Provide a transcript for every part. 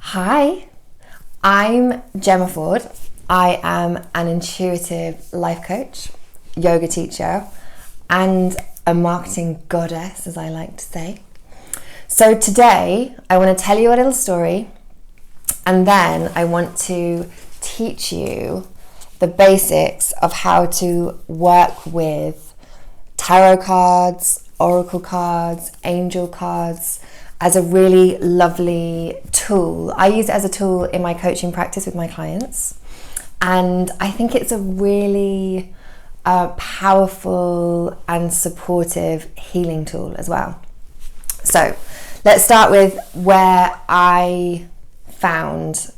Hi, I'm Gemma Ford. I am an intuitive life coach, yoga teacher, and a marketing goddess, as I like to say. So today, I want to tell you a little story, and then I want to teach you the basics of how to work with tarot cards, oracle cards, angel cards, as a really lovely tool. I use it as a tool in my coaching practice with my clients, and I think it's a really powerful and supportive healing tool as well. So let's start with where I found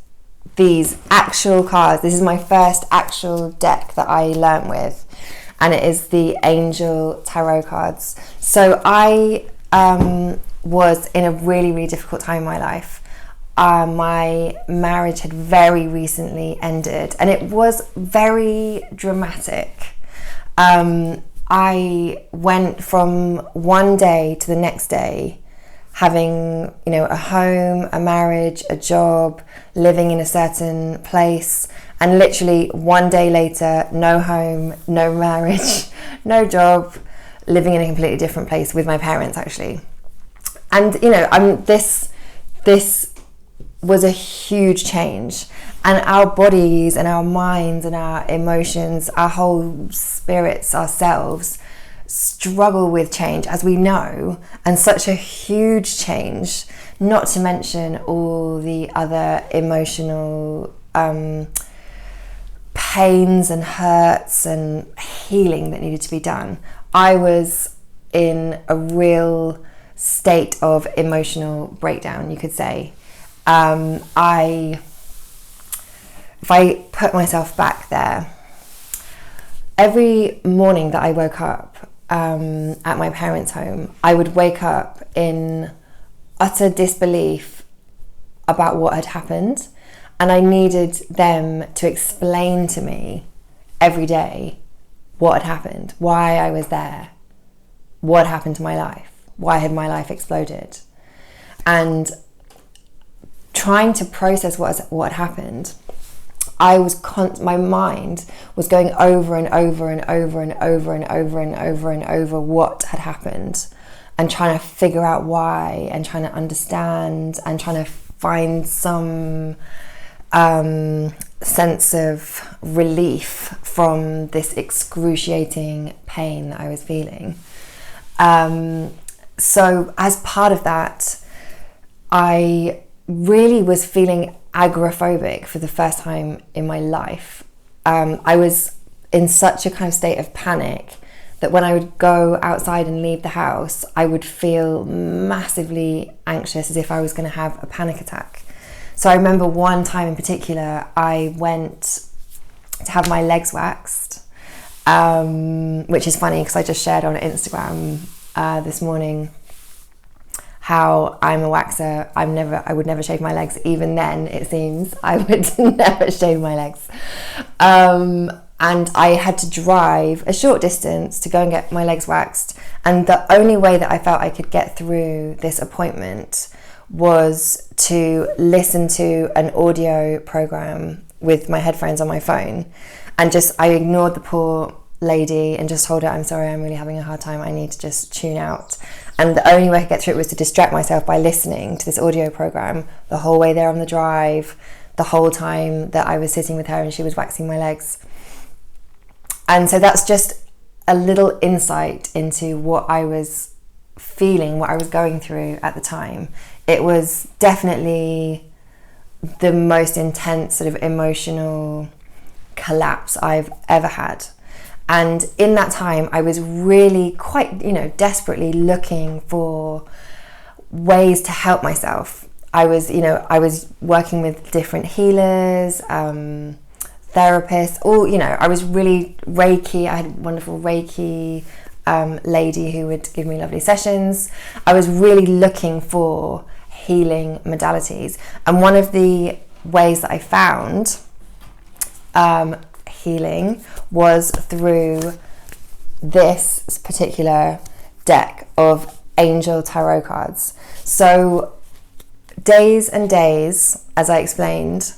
these actual cards. This is my first actual deck that I learnt with, and it is the Angel Tarot cards. So I was in a really, really difficult time in my life. My marriage had very recently ended, and it was very dramatic. I went from one day to the next day, having, a home, a marriage, a job, living in a certain place, and literally one day later, no home, no marriage, no job, living in a completely different place with my parents, actually. And this was a huge change, and our bodies and our minds and our emotions, our whole spirits, ourselves, struggle with change, as we know, and such a huge change, not to mention all the other emotional pains and hurts and healing that needed to be done. I was in a real state of emotional breakdown, you could say. If I put myself back there, every morning that I woke up at my parents' home, I would wake up in utter disbelief about what had happened, and I needed them to explain to me every day what had happened, why I was there, what happened to my life. Why had my life exploded? And trying to process what had happened, my mind was going over and over and over and over and over and over and over what had happened, and trying to figure out why, and trying to understand, and trying to find some sense of relief from this excruciating pain that I was feeling. So as part of that, I really was feeling agoraphobic for the first time in my life. I was in such a kind of state of panic that when I would go outside and leave the house, I would feel massively anxious, as if I was going to have a panic attack. So I remember one time in particular, I went to have my legs waxed, which is funny because I just shared on Instagram this morning how I'm a waxer. I would never shave my legs. Even then, it seems I would never shave my legs. And I had to drive a short distance to go and get my legs waxed. And the only way that I felt I could get through this appointment was to listen to an audio program with my headphones on my phone. And I ignored the poor lady and just told her, I'm sorry, I'm really having a hard time, I need to just tune out. And the only way I could get through it was to distract myself by listening to this audio program the whole way there on the drive, the whole time that I was sitting with her and she was waxing my legs. And so that's just a little insight into what I was feeling, what I was going through at the time. It was definitely the most intense sort of emotional collapse I've ever had. And in that time, I was really quite, desperately looking for ways to help myself. I was working with different healers, therapists, I was really Reiki. I had a wonderful Reiki lady who would give me lovely sessions. I was really looking for healing modalities. And one of the ways that I found healing was through this particular deck of Angel Tarot cards. So days and days, as I explained,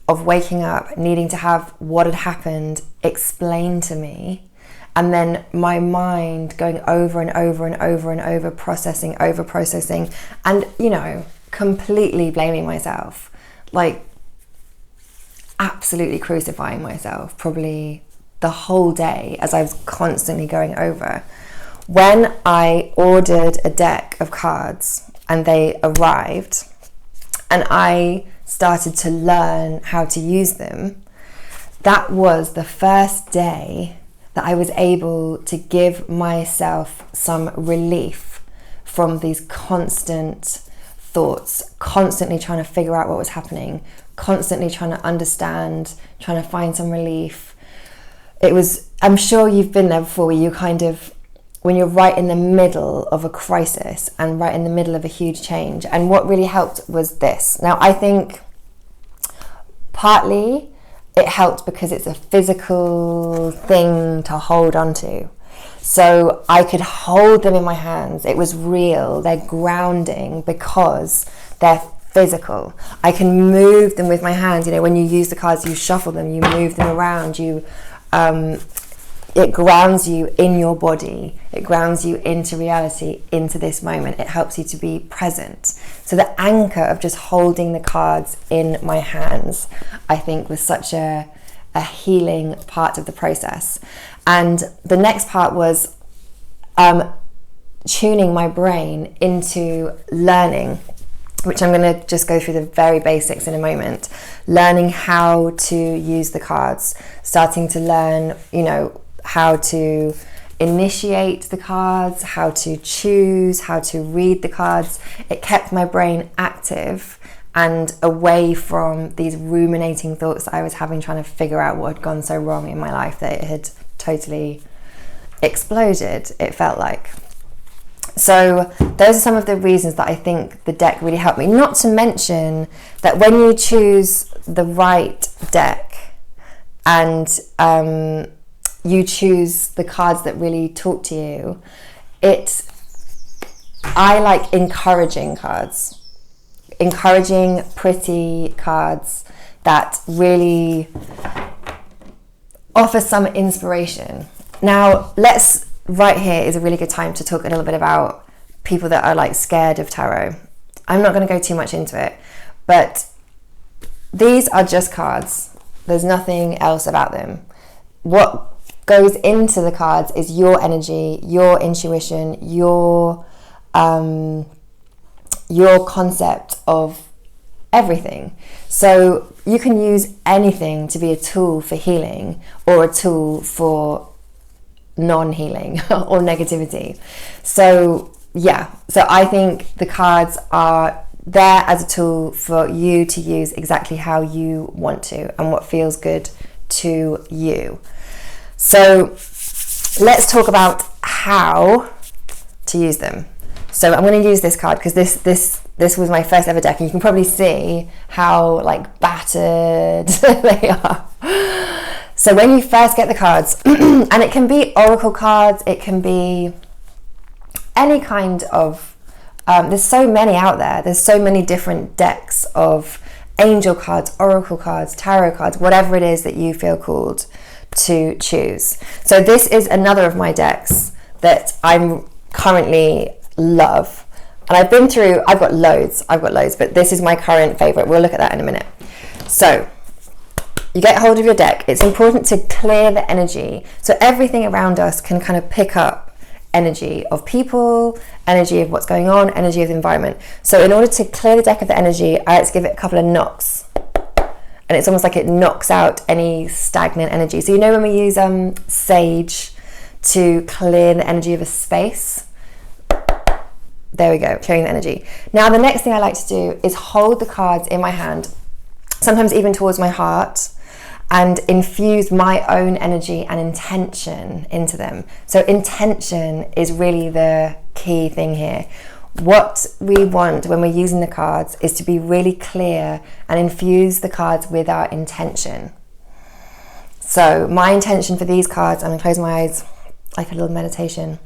of waking up, needing to have what had happened explained to me, and then my mind going over and over and over and over, processing, and, you know, completely blaming myself, like absolutely crucifying myself, probably the whole day as I was constantly going over. When I ordered a deck of cards and they arrived and I started to learn how to use them, that was the first day that I was able to give myself some relief from these constant thoughts, constantly trying to figure out what was happening, constantly trying to understand, trying to find some relief. It was, I'm sure you've been there before, where you kind of, when you're right in the middle of a crisis and right in the middle of a huge change. And what really helped was this. Now, I think partly it helped because it's a physical thing to hold on to. So I could hold them in my hands. It was real. They're grounding because they're physical. I can move them with my hands. You know, when you use the cards, you shuffle them, you move them around, it grounds you in your body. It grounds you into reality, into this moment. It helps you to be present. So the anchor of just holding the cards in my hands, I think, was such a healing part of the process. And the next part was tuning my brain into learning, which I'm going to just go through the very basics in a moment. Learning how to use the cards, starting to learn, you know, how to initiate the cards, how to choose, how to read the cards. It kept my brain active and away from these ruminating thoughts that I was having, trying to figure out what had gone so wrong in my life that it had totally exploded, it felt like. So those are some of the reasons that I think the deck really helped me. Not to mention that when you choose the right deck and you choose the cards that really talk to you, I like encouraging cards, encouraging, pretty cards that really offer some inspiration. Now, right here is a really good time to talk a little bit about people that are like scared of tarot. I'm not going to go too much into it, but these are just cards. There's nothing else about them. What goes into the cards is your energy, your intuition, your concept of everything. So you can use anything to be a tool for healing or a tool for non-healing or negativity. So yeah, so I think the cards are there as a tool for you to use exactly how you want to and what feels good to you. So let's talk about how to use them. So I'm going to use this card because this was my first ever deck, and you can probably see how like battered they are. So when you first get the cards, and it can be oracle cards, it can be any kind of, there's so many out there. There's so many different decks of angel cards, oracle cards, tarot cards, whatever it is that you feel called to choose. So this is another of my decks that I'm currently love. And I've got loads, but this is my current favorite. We'll look at that in a minute. So you get hold of your deck. It's important to clear the energy. So everything around us can kind of pick up energy of people, energy of what's going on, energy of the environment. So in order to clear the deck of the energy, I like to give it a couple of knocks. And it's almost like it knocks out any stagnant energy. So you know when we use sage to clear the energy of a space? There we go, clearing the energy. Now the next thing I like to do is hold the cards in my hand, sometimes even towards my heart, and infuse my own energy and intention into them. So intention is really the key thing here. What we want when we're using the cards is to be really clear and infuse the cards with our intention. So my intention for these cards, I'm going to close my eyes like a little meditation.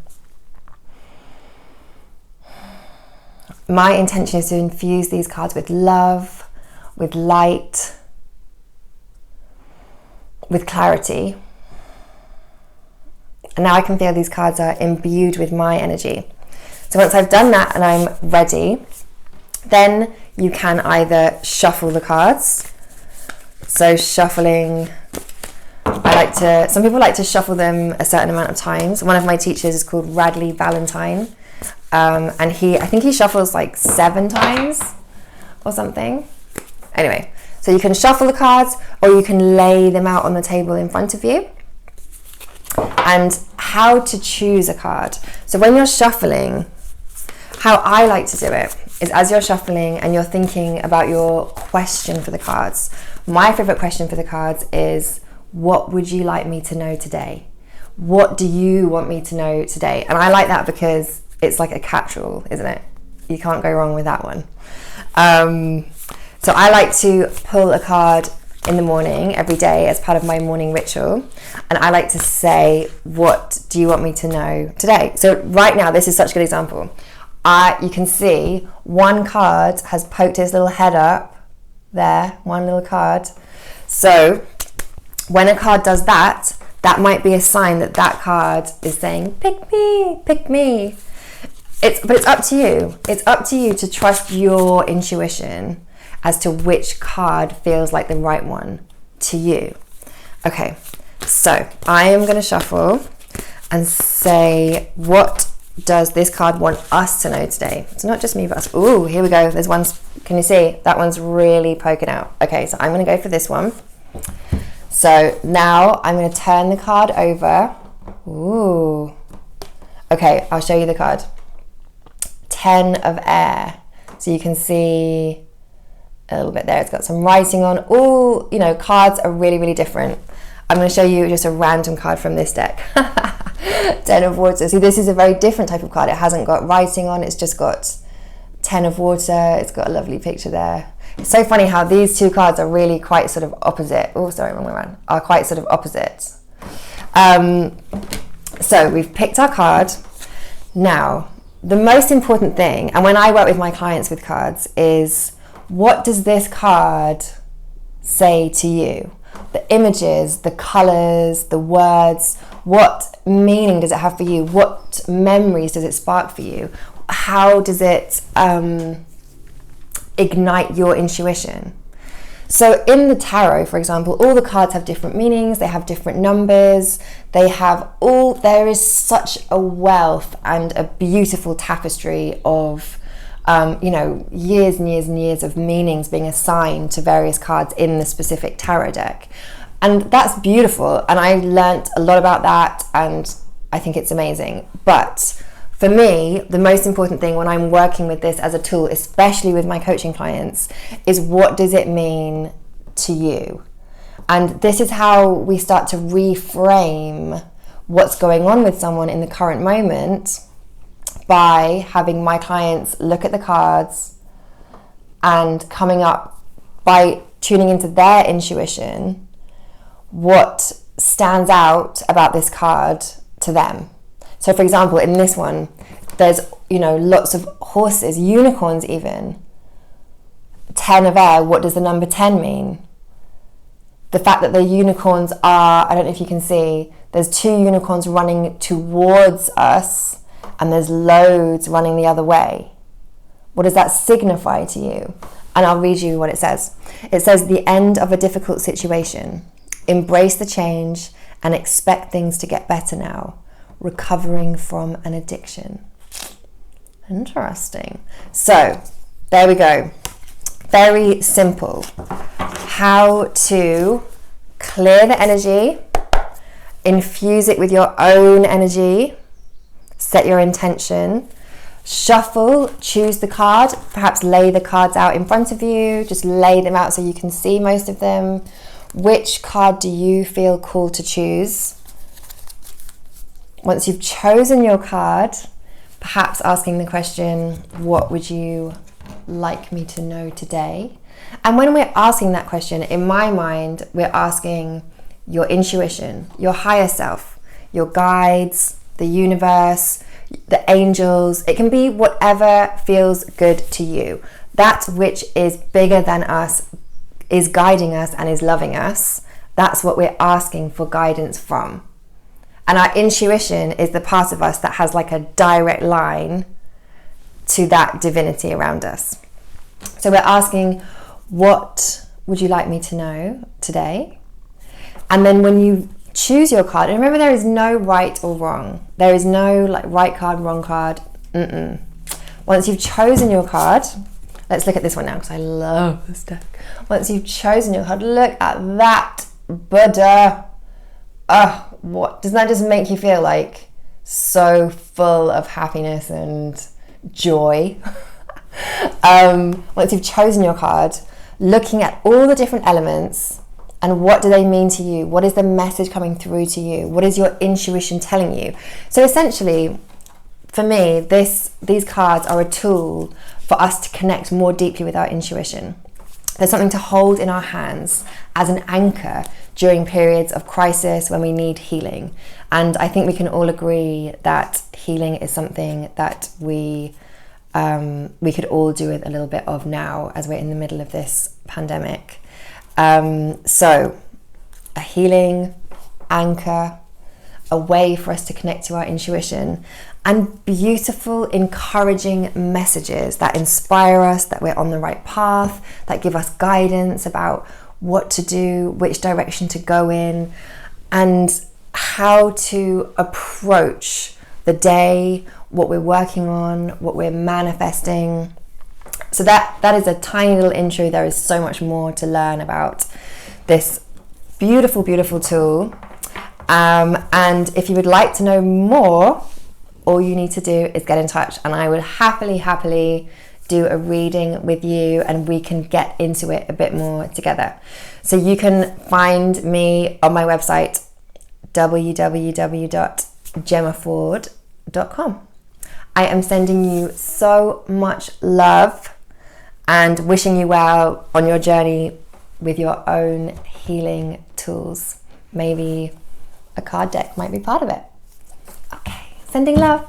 my intention is to infuse these cards with love, with light, with clarity. And now I can feel these cards are imbued with my energy. So once I've done that and I'm ready, then you can either shuffle the cards. So shuffling, some people like to shuffle them a certain amount of times. One of my teachers is called Radley Valentine. And I think he shuffles like 7 times or something. Anyway, so you can shuffle the cards or you can lay them out on the table in front of you. And how to choose a card. So when you're shuffling, how I like to do it is as you're shuffling and you're thinking about your question for the cards. My favorite question for the cards is, what would you like me to know today? What do you want me to know today? And I like that because it's like a catch-all, isn't it? You can't go wrong with that one. So I like to pull a card in the morning every day as part of my morning ritual, and I like to say, what do you want me to know today? So right now, this is such a good example. You can see one card has poked his little head up there, one little card. So when a card does that, that might be a sign that that card is saying, pick me, pick me. But it's up to you. It's up to you to trust your intuition as to which card feels like the right one to you. Okay, so I am going to shuffle and say, what does this card want us to know today? It's not just me, but us. Ooh, here we go. There's one, can you see? That one's really poking out. Okay, so I'm going to go for this one. So now I'm going to turn the card over. Ooh. Okay, I'll show you the card. 10 of air. So you can see a little bit there. It's got some writing on. Ooh, you know, cards are really, really different. I'm going to show you just a random card from this deck. 10 of water. See, this is a very different type of card. It hasn't got writing on. It's just got 10 of water. It's got a lovely picture there. It's so funny how these two cards are really quite sort of opposite. Oh, sorry, wrong way around. Are quite sort of opposite. So we've picked our card. Now, the most important thing, and when I work with my clients with cards, is what does this card say to you? The images, the colors, the words, what meaning does it have for you? What memories does it spark for you? How does it ignite your intuition? So in the tarot, for example, all the cards have different meanings, they have different numbers, there is such a wealth and a beautiful tapestry of years and years and years of meanings being assigned to various cards in the specific tarot deck. And that's beautiful, and I learnt a lot about that, and I think it's amazing. But for me, the most important thing when I'm working with this as a tool, especially with my coaching clients, is what does it mean to you? And this is how we start to reframe what's going on with someone in the current moment by having my clients look at the cards and coming up by tuning into their intuition, what stands out about this card to them. So for example, in this one, there's, lots of horses, unicorns even. 10 of air, what does the number 10 mean? The fact that the unicorns are, I don't know if you can see, there's 2 unicorns running towards us and there's loads running the other way. What does that signify to you? And I'll read you what it says. It says, the end of a difficult situation. Embrace the change and expect things to get better now. Recovering from an addiction. Interesting. So, there we go. Very simple. How to clear the energy, infuse it with your own energy, set your intention, shuffle, choose the card, perhaps lay the cards out in front of you, just lay them out so you can see most of them. Which card do you feel called to choose? Once you've chosen your card, perhaps asking the question, what would you like me to know today? And when we're asking that question, in my mind, we're asking your intuition, your higher self, your guides, the universe, the angels. It can be whatever feels good to you. That which is bigger than us, is guiding us and is loving us. That's what we're asking for guidance from. And our intuition is the part of us that has like a direct line to that divinity around us. So we're asking, what would you like me to know today? And then when you choose your card, and remember, there is no right or wrong. There is no like right card, wrong card. Once you've chosen your card, let's look at this one now because I love this deck. Once you've chosen your card, look at that Buddha. Oh, what doesn't that just make you feel like so full of happiness and joy? Once you've chosen your card, looking at all the different elements and what do they mean to you? What is the message coming through to you? What is your intuition telling you? So essentially, for me, these cards are a tool for us to connect more deeply with our intuition. There's something to hold in our hands as an anchor during periods of crisis when we need healing. And I think we can all agree that healing is something that we could all do with a little bit of now as we're in the middle of this pandemic. So a healing anchor, a way for us to connect to our intuition, and beautiful, encouraging messages that inspire us that we're on the right path, that give us guidance about what to do, which direction to go in, and how to approach the day, what we're working on, what we're manifesting. So that is a tiny little intro. There is so much more to learn about this beautiful, beautiful tool. And if you would like to know more, all you need to do is get in touch, and I would happily do a reading with you and we can get into it a bit more together. So you can find me on my website, www.gemmaford.com. I am sending you so much love and wishing you well on your journey with your own healing tools. Maybe a card deck might be part of it. Okay, sending love.